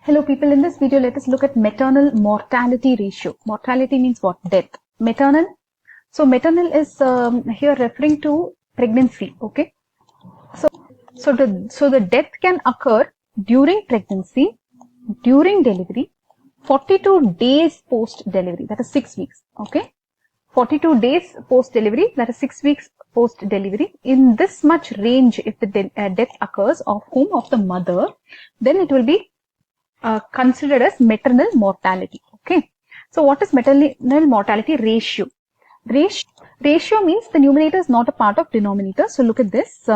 Hello people, in this video let us look at maternal mortality ratio. Mortality means what? Death. Maternal. So maternal is here referring to pregnancy. Okay. So the death can occur during pregnancy, during delivery, 42 days post delivery, that is 6 weeks. Okay. 42 days post delivery, that is 6 weeks post delivery. In this much range, if the death occurs of whom? Of the mother, then it will be considered as maternal mortality. Okay. So what is maternal mortality ratio? Ratio means the numerator is not a part of denominator. So look at this.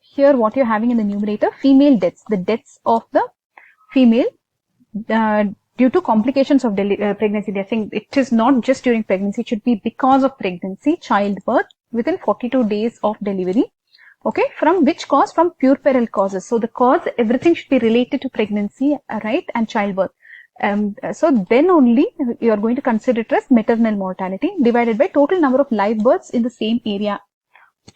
Here what you're having in the numerator, female deaths, the deaths of the female due to complications of pregnancy. They're saying it is not just during pregnancy, it should be because of pregnancy, childbirth within 42 days of delivery. Okay, from which cause? From puerperal causes. So the cause, everything should be related to pregnancy, right, and childbirth. So then only you are going to consider it as maternal mortality divided by total number of live births in the same area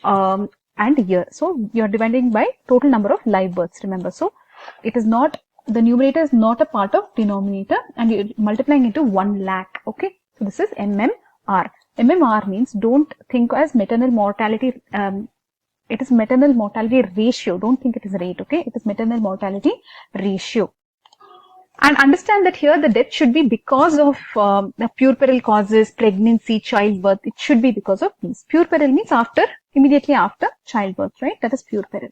and year. So you are dividing by total number of live births, remember. So it is not, the numerator is not a part of denominator, and you're multiplying into 1 lakh. Okay, so this is MMR. MMR means, don't think as maternal mortality, it is maternal mortality ratio. Don't think it is rate, okay? It is maternal mortality ratio. And understand that here the death should be because of puerperal causes, pregnancy, childbirth. It should be because of these. Puerperal means after, immediately after childbirth, right? That is puerperal.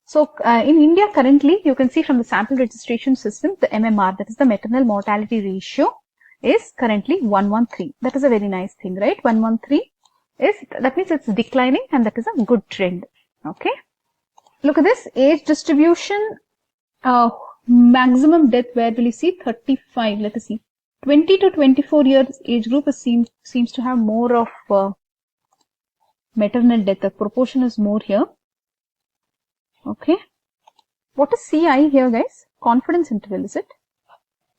So in India currently, you can see from the sample registration system, the MMR, that is the maternal mortality ratio, is currently 113. That is a very nice thing, right? 113. That means it's declining, and that is a good trend. Okay. Look at this age distribution. Maximum death, where will you see? 35. Let us see. 20 to 24 years age group seems to have more of maternal death. The proportion is more here. Okay. What is CI here, guys? Confidence interval, is it?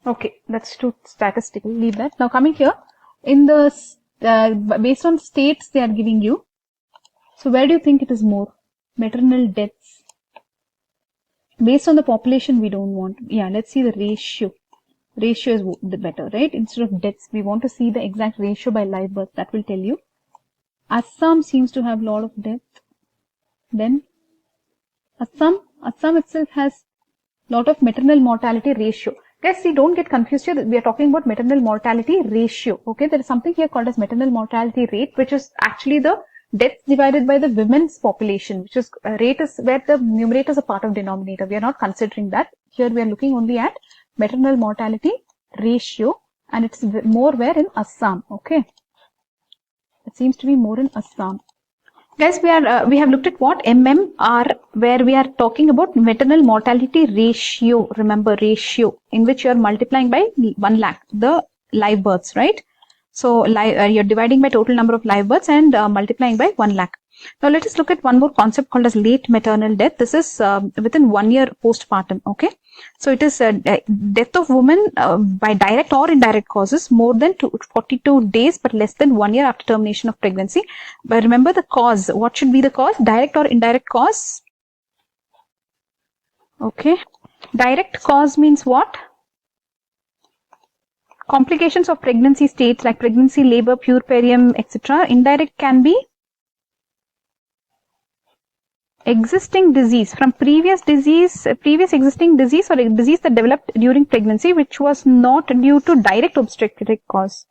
Okay, that's too statistical. Leave that. Now coming here, in the based on states they are giving you. So where do you think it is more? Maternal deaths. Based on the population, we don't want. Yeah, let's see the ratio. Ratio is the better, right? Instead of deaths, we want to see the exact ratio by live birth. That will tell you. Assam seems to have a lot of death. Then Assam itself has lot of maternal mortality ratio. Guys, see, don't get confused here. We are talking about maternal mortality ratio. Okay, there is something here called as maternal mortality rate, which is actually the deaths divided by the women's population, which is rate is where the numerator is a part of denominator. We are not considering that. Here we are looking only at maternal mortality ratio, and it's more where in Assam. Okay, it seems to be more in Assam. Guys, we have looked at what? MMR, where we are talking about maternal mortality ratio. Remember, ratio, in which you are multiplying by 1 lakh, the live births, right? So you're dividing by total number of live births and multiplying by 1 lakh. Now let us look at one more concept called as late maternal death. This is within 1 year postpartum. Okay, so it is death of woman by direct or indirect causes more than 42 days but less than 1 year after termination of pregnancy. But remember the cause. What should be the cause? Direct or indirect cause? Okay, direct cause means what? Complications of pregnancy states like pregnancy, labor, puerperium, etc. Indirect can be existing disease from previous existing disease, or a disease that developed during pregnancy which was not due to direct obstetric cause.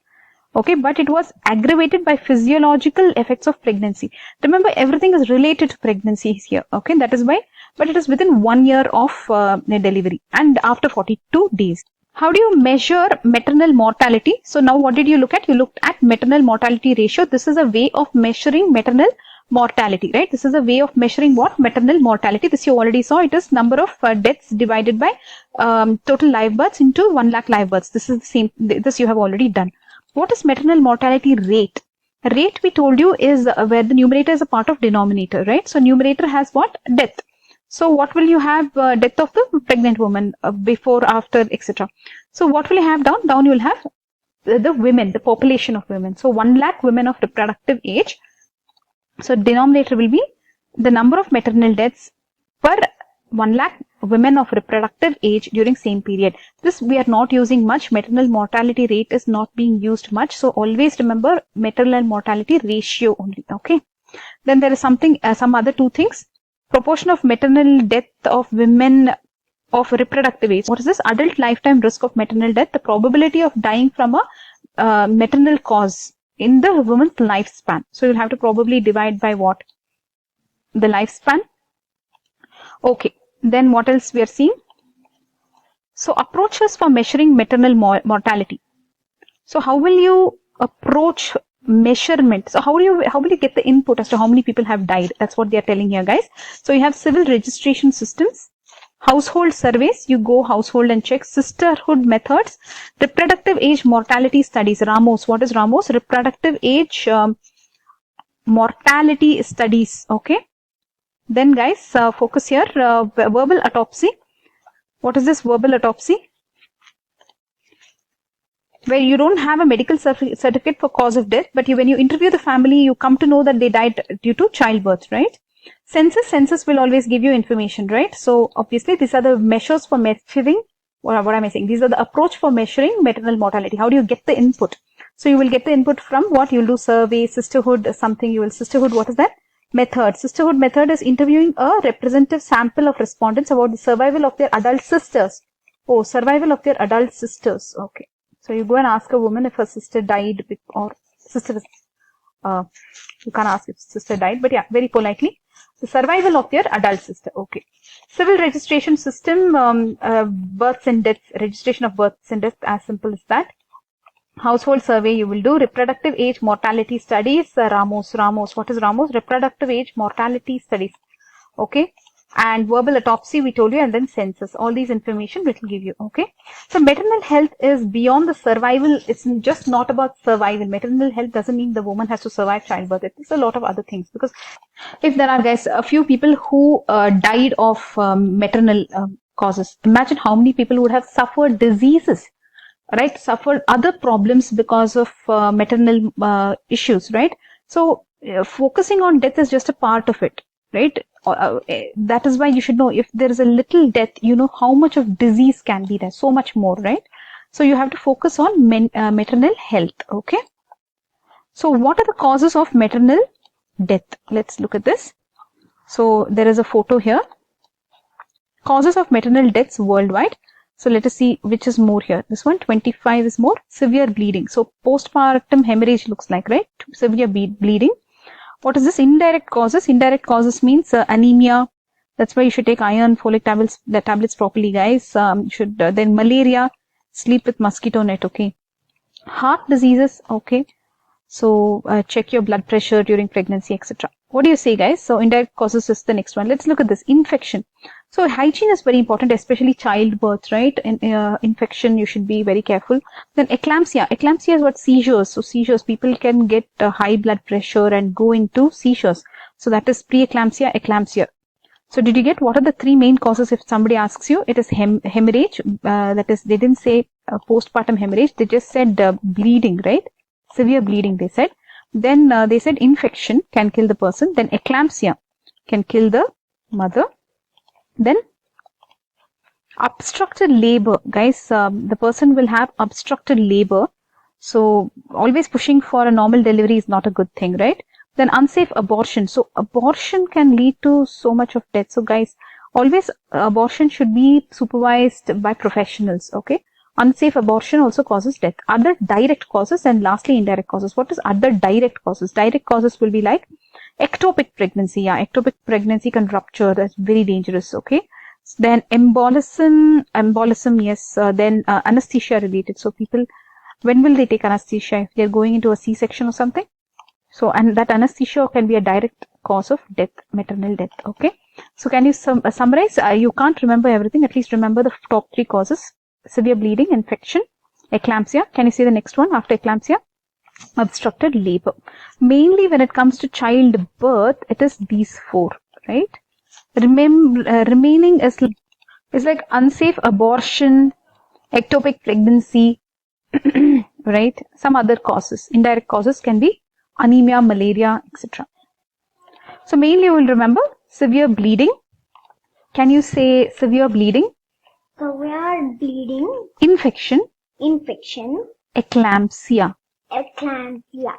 Okay, but it was aggravated by physiological effects of pregnancy. Remember, everything is related to pregnancies here. Okay, that is why, but it is within 1 year of delivery and after 42 days. How do you measure maternal mortality? So now what did you look at? You looked at maternal mortality ratio. This is a way of measuring maternal mortality, right? This is a way of measuring what? Maternal mortality. This you already saw. It is number of deaths divided by total live births into 1 lakh live births. This is the same. This you have already done. What is maternal mortality rate? Rate, we told you, is where the numerator is a part of denominator, right? So numerator has what? Death. So what will you have? Death of the pregnant woman, before, after, etc. So what will you have down? Down you will have the women, the population of women. So 1 lakh women of reproductive age. So denominator will be the number of maternal deaths per 1 lakh women of reproductive age during same period. This we are not using much. Maternal mortality rate is not being used much. So always remember maternal mortality ratio only. Okay. Then there is something, some other two things. Proportion of maternal death of women of reproductive age. What is this? Adult lifetime risk of maternal death. The probability of dying from a maternal cause in the woman's lifespan. So you'll have to probably divide by what? The lifespan. Okay. Then what else we are seeing? So approaches for measuring maternal mortality. So how will you approach measurement? So how will you get the input as to how many people have died? That's what they are telling here, guys. So you have civil registration systems, household surveys. You go household and check. Sisterhood methods, reproductive age mortality studies. Ramos. What is Ramos? Reproductive age mortality studies. Okay. Then guys, focus here. Verbal autopsy. What is this verbal autopsy? Where you don't have a medical certificate for cause of death, but when you interview the family, you come to know that they died due to childbirth, right? Census will always give you information, right? So obviously these are the measures for measuring. What am I saying? These are the approach for measuring maternal mortality. How do you get the input? So you will get the input from what? You'll do survey, sisterhood, something. You will sisterhood. What is that? Method. Sisterhood method is interviewing a representative sample of respondents about the survival of their adult sisters. Oh, survival of their adult sisters. Okay. So you go and ask a woman if her sister died or sister is, you can't ask if sister died, but yeah, very politely. The survival of their adult sister. Okay. Civil registration system, births and deaths, registration of births and deaths, as simple as that. Household survey you will do. Reproductive age mortality studies. Ramos. What is Ramos? Reproductive age mortality studies. Okay. And verbal autopsy we told you, and then census. All these information it will give you. Okay. So maternal health is beyond the survival. It's just not about survival. Maternal health doesn't mean the woman has to survive childbirth. It's a lot of other things. Because if there are, guys, a few people who died of maternal causes, imagine how many people would have suffered diseases, right? Suffered other problems because of maternal issues, right? So focusing on death is just a part of it, right? That is why you should know if there is a little death, you know how much of disease can be there, so much more, right? So you have to focus on maternal health. Okay. So what are the causes of maternal death? Let's look at this. So there is a photo here. Causes of maternal deaths worldwide. So let us see which is more here. This one, 25 is more. Severe bleeding. So postpartum hemorrhage looks like, right? Severe bleeding. What is this? Indirect causes. Indirect causes means anemia. That's why you should take iron, folic tablets properly, guys. Should then malaria. Sleep with mosquito net. Okay. Heart diseases. Okay. So check your blood pressure during pregnancy, etc. What do you say, guys? So indirect causes is the next one. Let's look at this. Infection. So hygiene is very important, especially childbirth, right? Infection, you should be very careful. Then eclampsia. Eclampsia is what? Seizures. So seizures, people can get high blood pressure and go into seizures. So that is preeclampsia, eclampsia. So did you get what are the three main causes? If somebody asks you, it is hemorrhage. That is, they didn't say postpartum hemorrhage. They just said bleeding, right? Severe bleeding, they said. Then they said infection can kill the person. Then eclampsia can kill the mother. Then obstructed labor, guys. The person will have obstructed labor. So always pushing for a normal delivery is not a good thing, right? Then unsafe abortion. So abortion can lead to so much of death. So guys, always abortion should be supervised by professionals. Okay. Unsafe abortion also causes death. Other direct causes, and lastly indirect causes. What is other direct causes? Direct causes will be like ectopic pregnancy. Yeah, ectopic pregnancy can rupture. That's very dangerous. Okay. Then embolism, yes. Then anesthesia related. So people, when will they take anesthesia? If they're going into a C-section or something. So, and that anesthesia can be a direct cause of death, maternal death. Okay. So can you summarize? You can't remember everything. At least remember the top three causes. Severe bleeding, infection, eclampsia. Can you see the next one after eclampsia? Obstructed labor. Mainly when it comes to childbirth, it is these four, right? Remaining is like unsafe abortion, ectopic pregnancy, right? Some other causes. Indirect causes can be anemia, malaria, etc. So mainly you will remember severe bleeding, Can you say severe bleeding? Severe bleeding. Infection. Infection. Eclampsia. Eclampsia.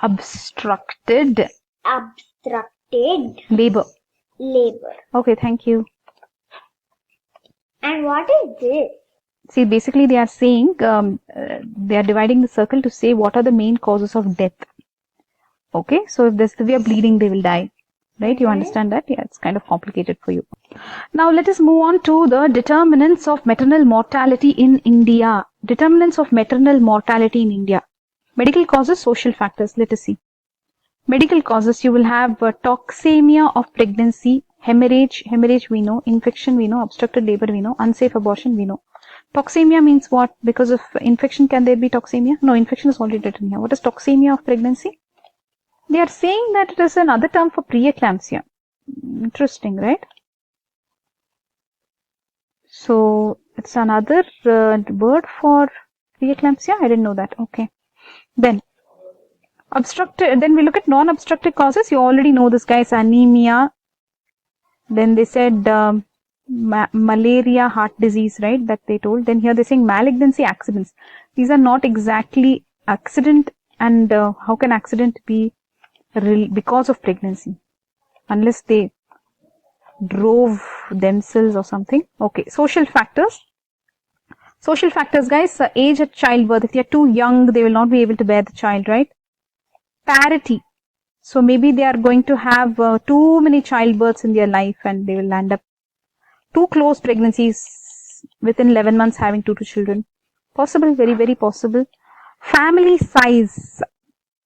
Obstructed. Obstructed. Labor. Labor. Okay, thank you. And what is this? See, basically they are saying, they are dividing the circle to say what are the main causes of death. Okay, so if there's severe bleeding, they will die. Right, you understand that? Yeah, it's kind of complicated for you. Now let us move on to the determinants of maternal mortality in India. Determinants of maternal mortality in India. Medical causes, social factors. Let us see. Medical causes, you will have toxemia of pregnancy, hemorrhage we know, infection we know, obstructed labor we know, unsafe abortion we know. Toxemia means what? Because of infection, can there be toxemia? No, infection is already written here. What is toxemia of pregnancy? They are saying that it is another term for preeclampsia. Interesting, right? So, it's another word for preeclampsia? I didn't know that. Okay. Then we look at non-obstructive causes. You already know this, guys. Anemia. Then they said malaria, heart disease, right? That they told. Then here they're saying malignancy, accidents. These are not exactly accident. And how can accident be because of pregnancy? Unless they drove themselves or something. Okay. Social factors. Social factors, guys. Age at childbirth. If they are too young, they will not be able to bear the child, right? Parity. So maybe they are going to have too many childbirths in their life and they will end up too close pregnancies within 11 months having two children. Possible, very, very possible. Family size.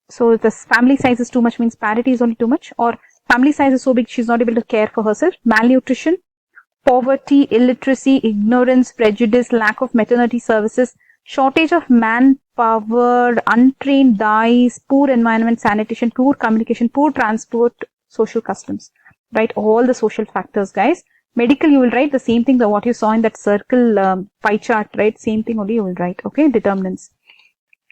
So if the family size is too much, means parity is only too much, or family size is so big she's not able to care for herself. Malnutrition, poverty, illiteracy, ignorance, prejudice, lack of maternity services, shortage of manpower, untrained dyes, poor environment, sanitation, poor communication, poor transport, social customs. Right, all the social factors, guys. Medical, you will write the same thing that what you saw in that circle pie chart, right? Same thing only you will write. Okay, determinants.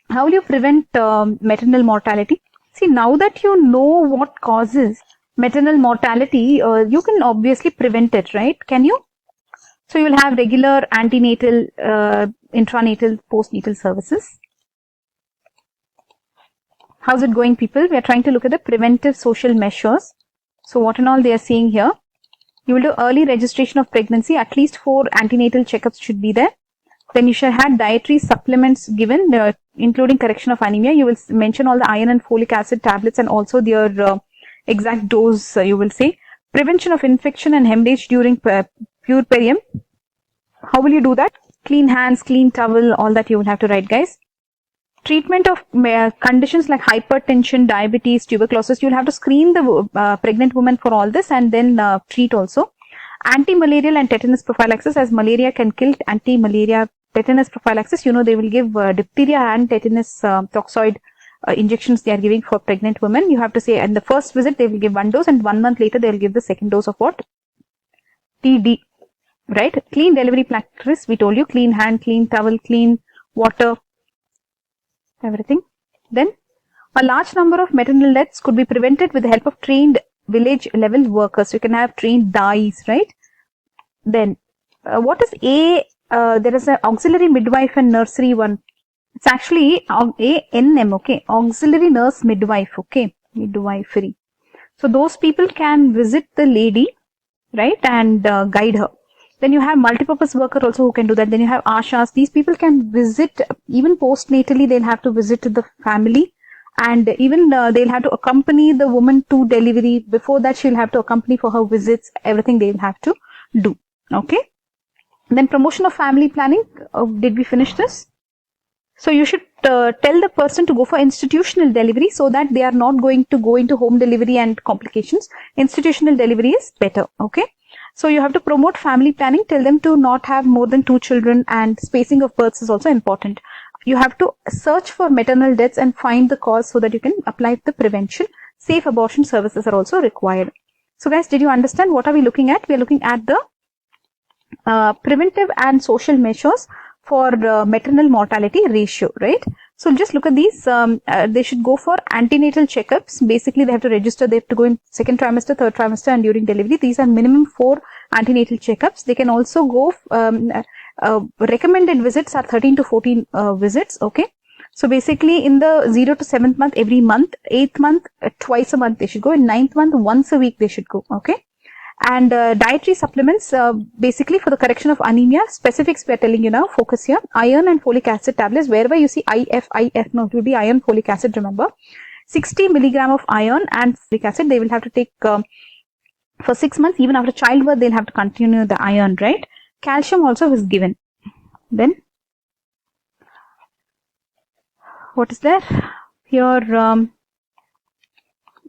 How will you prevent maternal mortality? See, now that you know what causes maternal mortality, you can obviously prevent it, right? Can you? So you will have regular antenatal, intranatal, postnatal services. How's it going, people? We are trying to look at the preventive social measures. So what and all they are saying here. You will do early registration of pregnancy. At least 4 antenatal checkups should be there. Then you shall have dietary supplements given, including correction of anemia. You will mention all the iron and folic acid tablets and also their exact dose, you will say. Prevention of infection and hemorrhage during puerperium. How will you do that? Clean hands, clean towel, all that you will have to write, guys. Treatment of conditions like hypertension, diabetes, tuberculosis. You'll have to screen the pregnant woman for all this and then treat also. Anti-malarial and tetanus prophylaxis, as malaria can kill. Anti-malaria tetanus prophylaxis, you know, they will give diphtheria and tetanus toxoid injections they are giving for pregnant women. You have to say, in the first visit, they will give 1 dose and 1 month later, they will give the second dose of what? TD. Right? Clean delivery practice, we told you. Clean hand, clean towel, clean water, everything. Then, a large number of maternal deaths could be prevented with the help of trained village level workers. You can have trained dyes, right? Then, what is there is an auxiliary midwife and nursery one. It's actually ANM, okay? Auxiliary nurse midwife, okay? Midwifery. So, those people can visit the lady, right? And guide her. Then you have multipurpose worker also who can do that. Then you have ashas. These people can visit, even postnatally, they'll have to visit the family. And even they'll have to accompany the woman to delivery. Before that, she'll have to accompany for her visits. Everything they'll have to do. Okay. Then promotion of family planning. Did we finish this? So you should tell the person to go for institutional delivery so that they are not going to go into home delivery and complications. Institutional delivery is better. Okay. So you have to promote family planning. Tell them to not have more than 2 children, and spacing of births is also important. You have to search for maternal deaths and find the cause so that you can apply the prevention. Safe abortion services are also required. So guys, did you understand what are we looking at? We are looking at the preventive and social measures for maternal mortality ratio, right? So just look at these. They should go for antenatal checkups. Basically, they have to register. They have to go in second trimester, third trimester, and during delivery. These are minimum 4 antenatal checkups. They can also go, recommended visits are 13 to 14 visits, okay. So basically in the 0 to 7th month, every month, 8th month, twice a month they should go, in 9th month, once a week they should go, okay. And dietary supplements, basically for the correction of anemia, specifics we are telling you now, focus here, iron and folic acid tablets, wherever you see IF, no, it will be iron, folic acid, remember. 60 milligram of iron and folic acid, they will have to take for 6 months, even after childbirth, they'll have to continue the iron, right? Calcium also is given. Then, what is there? Here,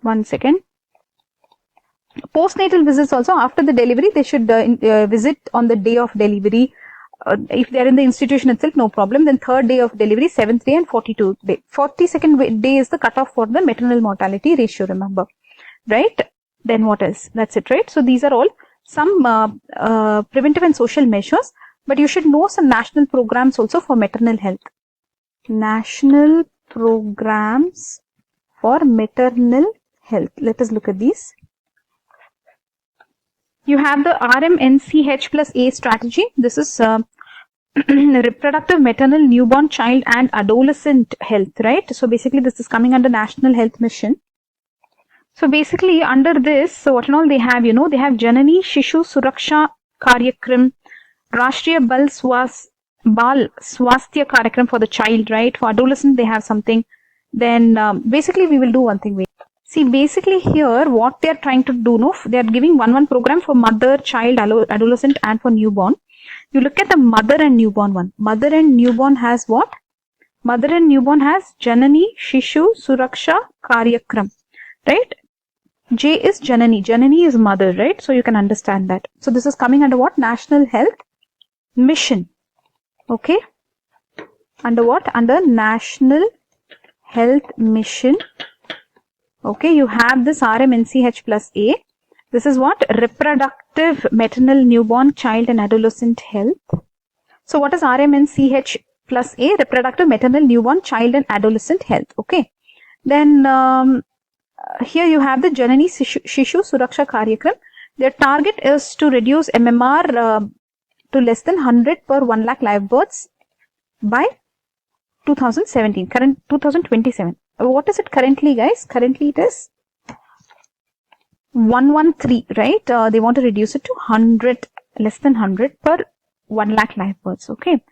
1 second. Postnatal visits also, after the delivery, they should visit on the day of delivery. If they are in the institution itself, no problem. Then 3rd day of delivery, 7th day and 42nd day. 42nd day is the cutoff for the maternal mortality ratio, remember. Right? Then what else? That's it, right? So these are all some preventive and social measures. But you should know some national programs also for maternal health. National programs for maternal health. Let us look at these. You have the RMNCH plus A strategy. This is reproductive, maternal, newborn, child and adolescent health, right? So basically this is coming under National Health Mission. So basically under this, so what and all they have, you know, they have Janani Shishu Suraksha Karyakram, Rashtriya Bal Swasthya Karyakram for the child, right? For adolescent they have something. Then basically we will do one thing. See, basically here, what they are trying to do, no, they are giving one program for mother, child, adolescent and for newborn. You look at the mother and newborn one. Mother and newborn has what? Mother and newborn has Janani, Shishu, Suraksha, Karyakram, right? J is Janani. Janani is mother, right? So you can understand that. So this is coming under what? National Health Mission. Okay. Under what? Under National Health Mission. Okay, you have this RMNCH plus A. This is what? Reproductive, maternal, newborn, child and adolescent health. So what is RMNCH plus A? Reproductive, maternal, newborn, child and adolescent health. Okay. Then here you have the Janani Shishu Suraksha Karyakram. Their target is to reduce MMR to less than 100 per 1 lakh live births by 2017, current 2027. What is it currently, guys? Currently it is 113, right? They want to reduce it to 100, less than 100 per 1 lakh live births, okay?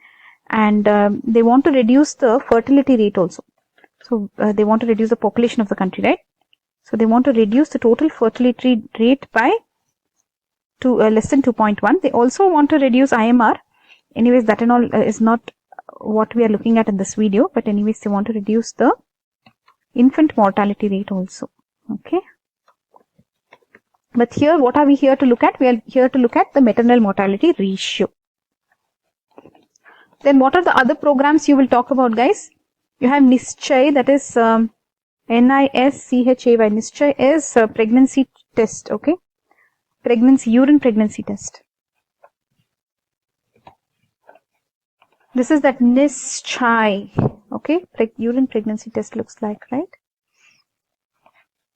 And they want to reduce the fertility rate also. So they want to reduce the population of the country, right? So they want to reduce the total fertility rate by less than 2.1. They also want to reduce IMR. Anyways, that and all is not what we are looking at in this video. But anyways, they want to reduce the infant mortality rate also. Okay. But here, what are we here to look at? We are here to look at the maternal mortality ratio. Then what are the other programs you will talk about, guys? You have Nischay, that is NISCHAY. Nischay is pregnancy test, okay? Urine pregnancy test. This is that Nischay, okay? Urine pregnancy test looks like, right?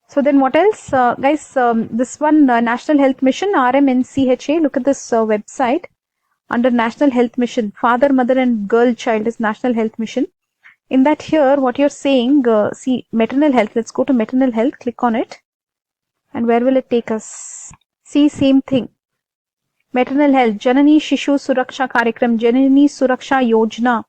So then what else? Guys, this one, National Health Mission, RMNCHA, look at this website. Under National Health Mission, Father, Mother and Girl Child is National Health Mission. In that here, what you're saying, see, maternal health. Let's go to maternal health, click on it. And where will it take us? See, same thing. Maternal health, Janani Shishu Suraksha Karyakram, Janani Suraksha Yojana,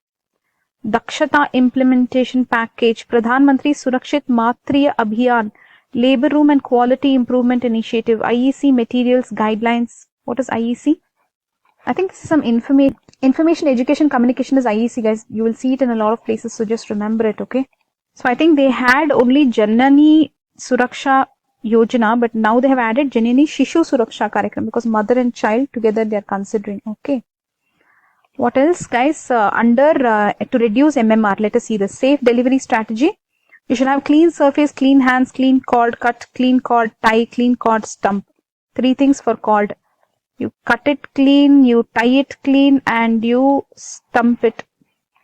Dakshata Implementation Package, Pradhan Mantri Surakshit Matriya Abhiyan, Labor Room and Quality Improvement Initiative, IEC Materials Guidelines. What is IEC? I think this is some information, education, communication is IEC, guys. You will see it in a lot of places, so just remember it, okay? So I think they had only Janani Suraksha Yojana, but now they have added Janani Shishu Suraksha Karyakram because mother and child together they are considering, okay? What else, guys? Under to reduce MMR, let us see the safe delivery strategy. You should have clean surface, clean hands, clean cord cut, clean cord tie, clean cord stump. 3 things for cord. You cut it clean, you tie it clean, and you stump it.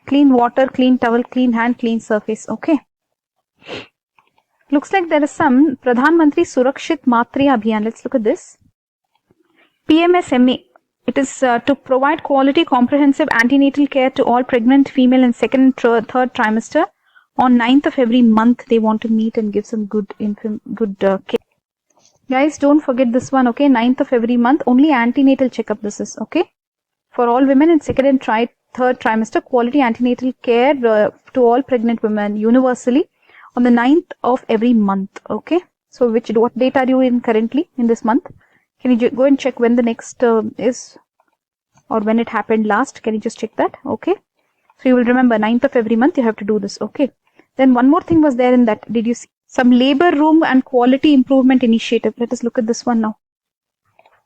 Clean water, clean towel, clean hand, clean surface. Okay. Looks like there is some Pradhan Mantri Surakshit Matriya Abhiyan. Let's look at this. PMSME. It is to provide quality, comprehensive antenatal care to all pregnant female in second and third trimester. On 9th of every month, they want to meet and give some good care. Guys, don't forget this one, okay? 9th of every month, only antenatal checkup this is, okay? For all women in second and third trimester, quality antenatal care to all pregnant women universally on the 9th of every month, okay? So what date are you in currently in this month? Can you go and check when the next is, or when it happened last? Can you just check that? Okay. So you will remember 9th of every month you have to do this. Okay. Then one more thing was there in that. Did you see? Some labor room and quality improvement initiative. Let us look at this one now.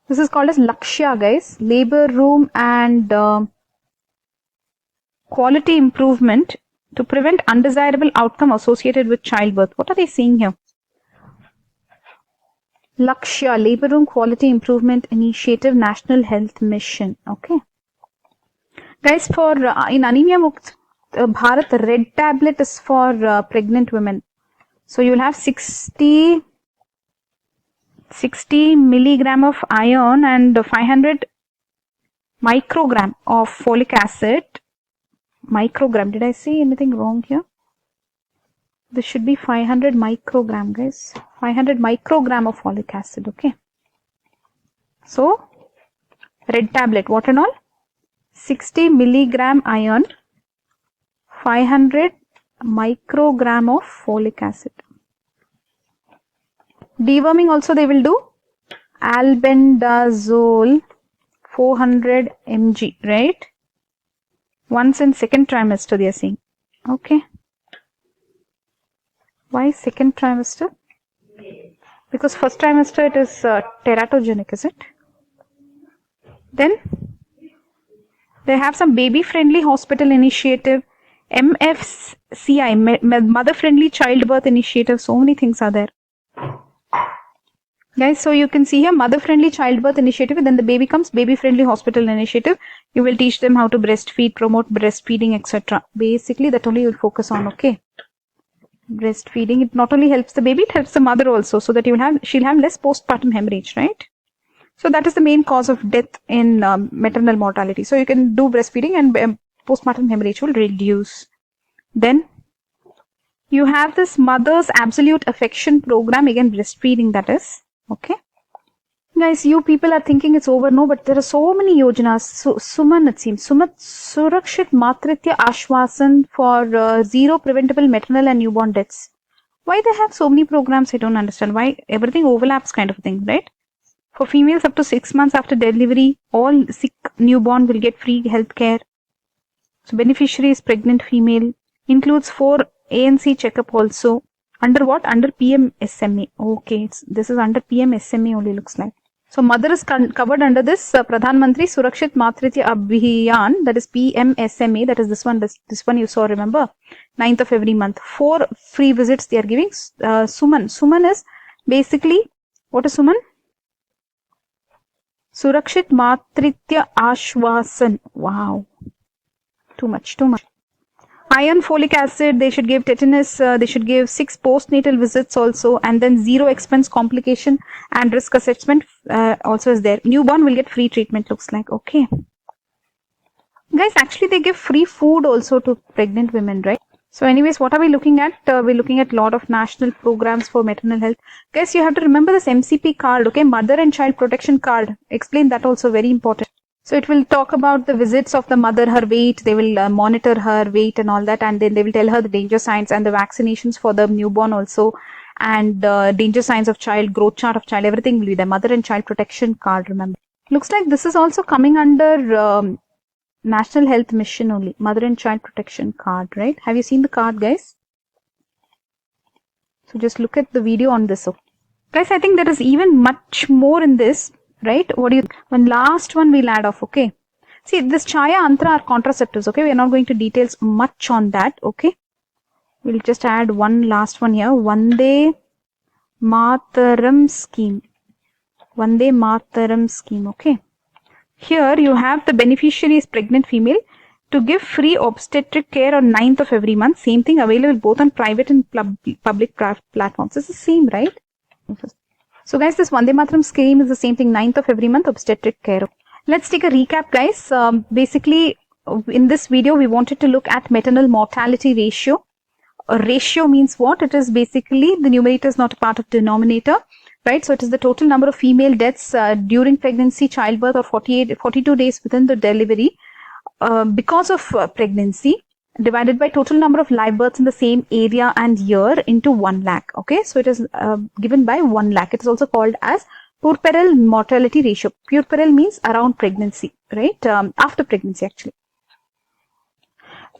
This is called as Lakshya, guys. Labor room and quality improvement to prevent undesirable outcome associated with childbirth. What are they saying here? Lakshya, Labor Room Quality Improvement Initiative, National Health Mission. Okay. Guys, for in Anemia Mukt Bharat, red tablet is for pregnant women. So you will have 60 milligram of iron and 500 microgram of folic acid. Microgram. Did I say anything wrong here? This should be 500 microgram, guys. 500 microgram of folic acid, okay. So, red tablet, what and all? 60 milligram iron, 500 microgram of folic acid. Deworming also they will do. Albendazole, 400 mg, right? Once in second trimester they are saying. Okay. Why second trimester? Because first trimester it is teratogenic, is it? Then they have some baby friendly hospital initiative, MFCI, mother friendly childbirth initiative. So many things are there. Guys, so you can see here mother friendly childbirth initiative, and then the baby comes baby friendly hospital initiative. You will teach them how to breastfeed, promote breastfeeding, etc. Basically that only you will focus on, okay? Breastfeeding, it not only helps the baby, it helps the mother also, so that she'll have less postpartum hemorrhage, right? So that is the main cause of death in maternal mortality. So you can do breastfeeding and postpartum hemorrhage will reduce. Then you have this mother's absolute affection program, again breastfeeding that is, okay? Guys, you people are thinking it's over, no, but there are so many yojanas. So, Suman, it seems. Surakshit Matritya Ashwasan for zero preventable maternal and newborn deaths. Why they have so many programs, I don't understand. Why everything overlaps kind of thing, right? For females up to 6 months after delivery, all sick newborn will get free health care. So, beneficiary is pregnant female. Includes 4 ANC checkup also. Under what? Under PMSME. Okay, this is under PMSME only looks like. So, mother is covered under this Pradhan Mantri Surakshit Matritya Abhiyan, that is PMSME, that is this one you saw, remember? 9th of every month. 4 free visits they are giving. Suman. Suman is basically, what is Suman? Surakshit Matritya Ashwasan. Wow. Too much. Iron, folic acid, they should give tetanus, they should give 6 postnatal visits also, and then 0 expense complication and risk assessment also is there. Newborn will get free treatment, looks like, okay. Guys, actually they give free food also to pregnant women, right? So anyways, what are we looking at? We're looking at a lot of national programs for maternal health. Guys, you have to remember this MCP card, okay? Mother and Child Protection Card. Explain that also, very important. So it will talk about the visits of the mother, her weight, they will monitor her weight and all that, and then they will tell her the danger signs and the vaccinations for the newborn also, and danger signs of child, growth chart of child, everything will be there. Mother and Child Protection Card, remember. Looks like this is also coming under National Health Mission only, Mother and Child Protection Card, right? Have you seen the card, guys? So just look at the video on this. So, guys, I think there is even much more in this. Right? What do you think? One last one we'll add off, okay? See, this Chaya Antra are contraceptives, okay? We are not going to details much on that, okay? We'll just add one last one here. Vande Mataram scheme. Vande Mataram scheme, okay? Here you have the beneficiary is pregnant female to give free obstetric care on 9th of every month. Same thing available both on private and public platforms. It's the same, right? So guys, this Vande Mataram scheme is the same thing, 9th of every month, obstetric care. Let's take a recap, guys. Basically, in this video, we wanted to look at maternal mortality ratio. A ratio means what? It is basically the numerator is not a part of denominator, right? So it is the total number of female deaths during pregnancy, childbirth, or 42 days within the delivery because of pregnancy, divided by total number of live births in the same area and year into 1 lakh. Okay, so it is given by 1 lakh. It is also called as puerperal mortality ratio. Puerperal means around pregnancy, right? After pregnancy, actually.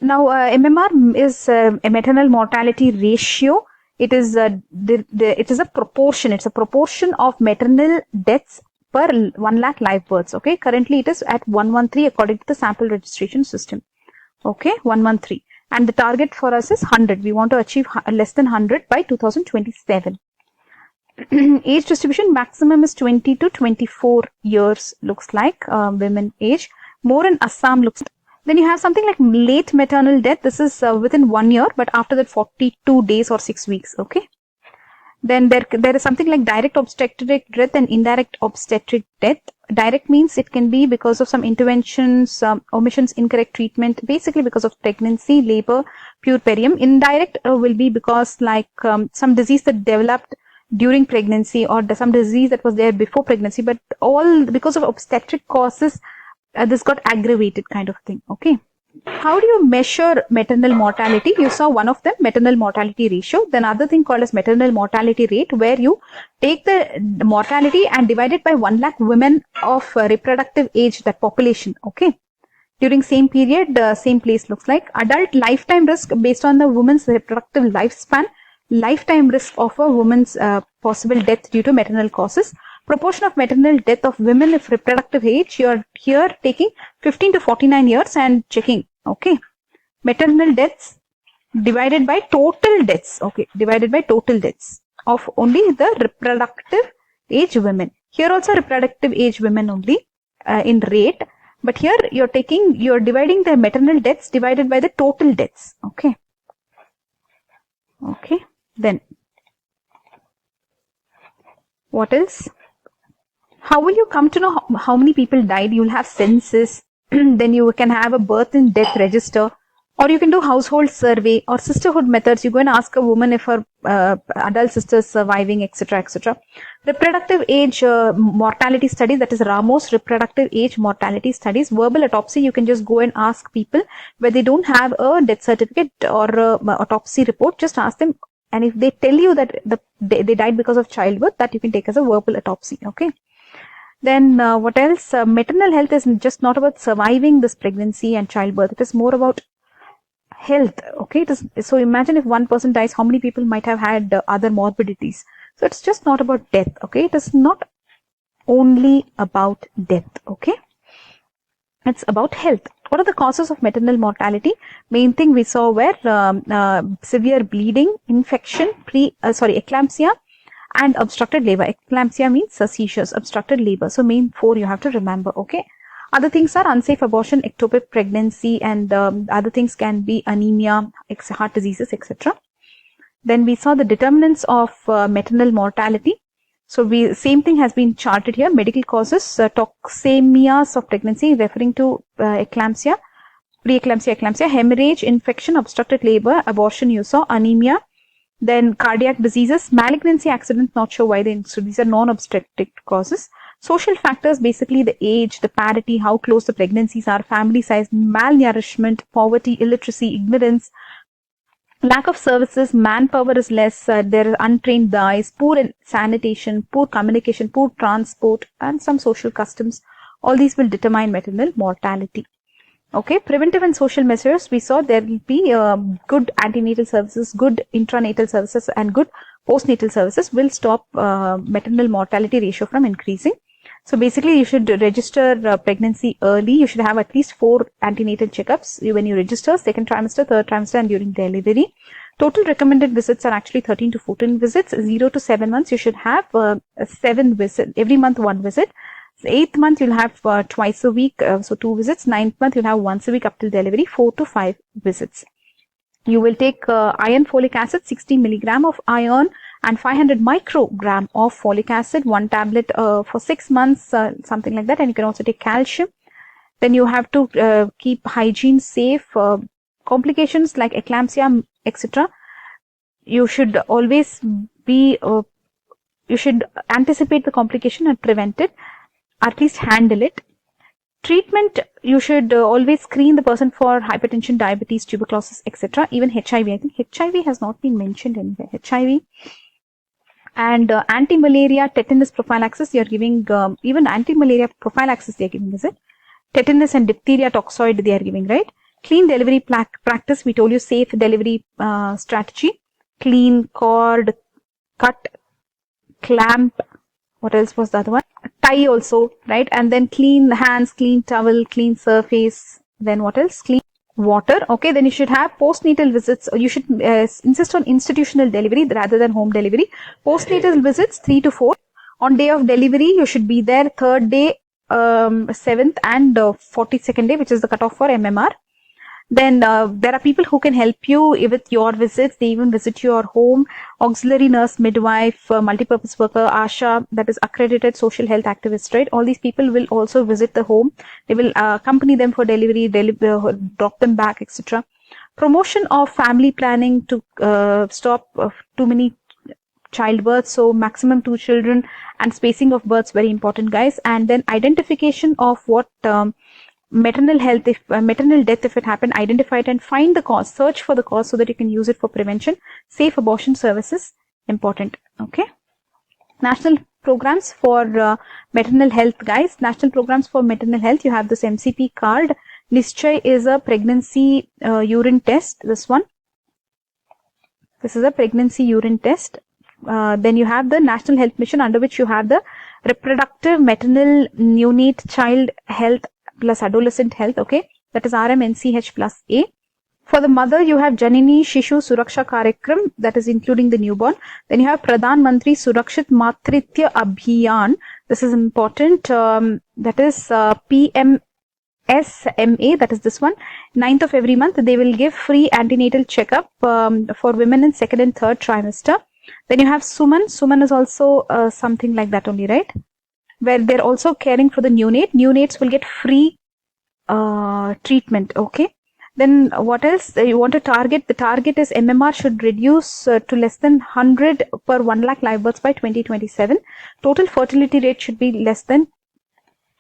Now, MMR is a maternal mortality ratio. It is it is a proportion. It's a proportion of maternal deaths per 1 lakh live births. Okay, currently it is at 113 according to the sample registration system. Okay, 113, and the target for us is 100. We want to achieve less than 100 by 2027. Age distribution, maximum is 20 to 24 years. Looks like women age. More in Assam looks. Then you have something like late maternal death. This is within 1 year, but after that 42 days or 6 weeks. Okay. Then there is something like direct obstetric death and indirect obstetric death. Direct means it can be because of some interventions, omissions, incorrect treatment, basically because of pregnancy, labor, puerperium. Indirect will be because like some disease that developed during pregnancy or some disease that was there before pregnancy, but all because of obstetric causes, this got aggravated kind of thing. Okay. How do you measure maternal mortality? You saw one of them, maternal mortality ratio. Then other thing called as maternal mortality rate, where you take the mortality and divide it by 1 lakh women of reproductive age, that population. Okay. During same period, same place looks like. Adult lifetime risk based on the woman's reproductive lifespan, lifetime risk of a woman's possible death due to maternal causes. Proportion of maternal death of women of reproductive age, you are here taking 15 to 49 years and checking. Okay. Maternal deaths divided by total deaths. Okay. Divided by total deaths of only the reproductive age women. Here also reproductive age women only in rate. But here you're dividing the maternal deaths divided by the total deaths. Okay. Okay. Then what else? How will you come to know how many people died? You'll have census, then you can have a birth and death register, or you can do household survey or sisterhood methods. You go and ask a woman if her adult sister is surviving, etc., etc. Reproductive age mortality studies, that is Ramos reproductive age mortality studies. Verbal autopsy, you can just go and ask people where they don't have a death certificate or autopsy report. Just ask them, and if they tell you that they died because of childbirth, that you can take as a verbal autopsy. Okay. Then what else? Maternal health is just not about surviving this pregnancy and childbirth. It is more about health. Okay. So imagine if one person dies, how many people might have had other morbidities. So it's just not about death. Okay. It is not only about death. Okay. It's about health. What are the causes of maternal mortality? Main thing we saw were severe bleeding, infection, eclampsia, and obstructed labor. Eclampsia means seizures, obstructed labor. So main 4 you have to remember. Okay. Other things are unsafe abortion, ectopic pregnancy, and other things can be anemia, heart diseases, etc. Then we saw the determinants of maternal mortality. So same thing has been charted here. Medical causes, toxemias of pregnancy, referring to eclampsia, preeclampsia, eclampsia, hemorrhage, infection, obstructed labor, abortion you saw, anemia. Then cardiac diseases, malignancy, accidents, not sure why so these are non-obstetric causes. Social factors, basically the age, the parity, how close the pregnancies are, family size, malnourishment, poverty, illiteracy, ignorance, lack of services, manpower is less, there are untrained dies, poor sanitation, poor communication, poor transport, and some social customs. All these will determine maternal mortality. Okay, preventive and social measures, we saw there will be good antenatal services, good intranatal services, and good postnatal services will stop maternal mortality ratio from increasing. So basically, you should register pregnancy early. You should have at least 4 antenatal checkups when you register, second trimester, third trimester, and during delivery. Total recommended visits are actually 13 to 14 visits. 0 to 7 months, you should have 7 visits, every month 1 visit. 8th month, you'll have twice a week, so 2 visits. 9th month, you'll have once a week up till delivery, 4 to 5 visits. You will take iron, folic acid, 60 milligram of iron and 500 microgram of folic acid, 1 tablet for 6 months, something like that. And you can also take calcium. Then you have to keep hygiene safe. Complications like eclampsia, etc. You should always be, you should anticipate the complication and prevent it, at least handle it. Treatment, you should always screen the person for hypertension, diabetes, tuberculosis, etc. Even HIV. I think HIV has not been mentioned anywhere. HIV and anti-malaria, tetanus prophylaxis. You are giving even anti-malaria prophylaxis. They are giving, is it? Tetanus and diphtheria toxoid they are giving, right? Clean delivery practice. We told you safe delivery strategy. Clean cord, cut, clamp. What else was the other one? Tie also, right? And then clean hands, clean towel, clean surface. Then what else? Clean water. Okay, then you should have postnatal visits. You should insist on institutional delivery rather than home delivery. Postnatal visits 3 to 4. On day of delivery, you should be there 3rd day, 7th and 42nd day, which is the cutoff for MMR. Then there are people who can help you with your visits. They even visit your home. Auxiliary nurse, midwife, multipurpose worker, ASHA, that is accredited social health activist, right? All these people will also visit the home. They will accompany them for delivery, drop them back, etc. Promotion of family planning to stop too many childbirth. So maximum 2 children and spacing of births, very important, guys. And then identification of what maternal health, if maternal death, if it happened, identify it and find the cause, search for the cause so that you can use it for prevention. Safe abortion services, important. Okay. National programs for maternal health, guys. National programs for maternal health. You have this MCP card. Nischay is a pregnancy urine test. This one. This is a pregnancy urine test. Then you have the National Health Mission, under which you have the reproductive, maternal, neonate, child health plus adolescent health. Okay, that is RMNCH plus A. For the mother, you have Janini Shishu Suraksha Karyakram, that is including the newborn. Then you have Pradhan Mantri Surakshit Matritya Abhiyan. This is important. That is PMSMA, that is this one. 9th of every month, they will give free antenatal checkup for women in 2nd and 3rd trimester. Then you have Suman. Suman is also something like that only, right? Where they're also caring for the neonate. Neonates will get free treatment. Okay. Then what else you want to target? The target is MMR should reduce to less than 100 per 1 lakh live births by 2027. Total fertility rate should be less than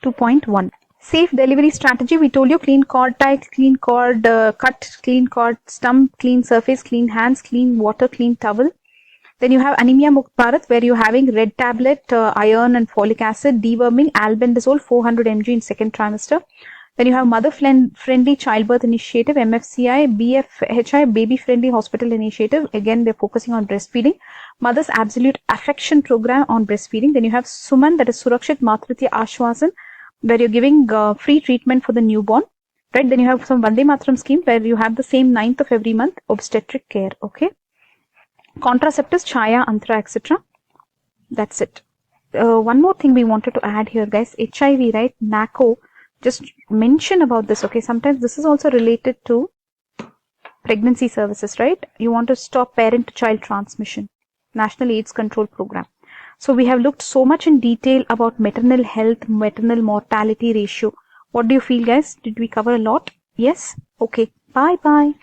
2.1. Safe delivery strategy. We told you clean cord tie, clean cord cut, clean cord stump, clean surface, clean hands, clean water, clean towel. Then you have Anemia Mukt Bharat, where you're having red tablet, iron and folic acid, deworming, albendazole 400 mg in 2nd trimester. Then you have Mother Friendly Childbirth Initiative, MFCI, BFHI, Baby Friendly Hospital Initiative. Again, they're focusing on breastfeeding. Mother's Absolute Affection Program on breastfeeding. Then you have Suman, that is Surakshit Matritya Ashwasan, where you're giving free treatment for the newborn. Right? Then you have some Vande Mataram scheme, where you have the same 9th of every month obstetric care. Okay. Contraceptives, Chaya, Antra, etc. That's it. One more thing we wanted to add here, guys. HIV, right? NACO. Just mention about this, okay? Sometimes this is also related to pregnancy services, right? You want to stop parent-to-child transmission. National AIDS Control Program. So we have looked so much in detail about maternal health, maternal mortality ratio. What do you feel, guys? Did we cover a lot? Yes? Okay. Bye-bye.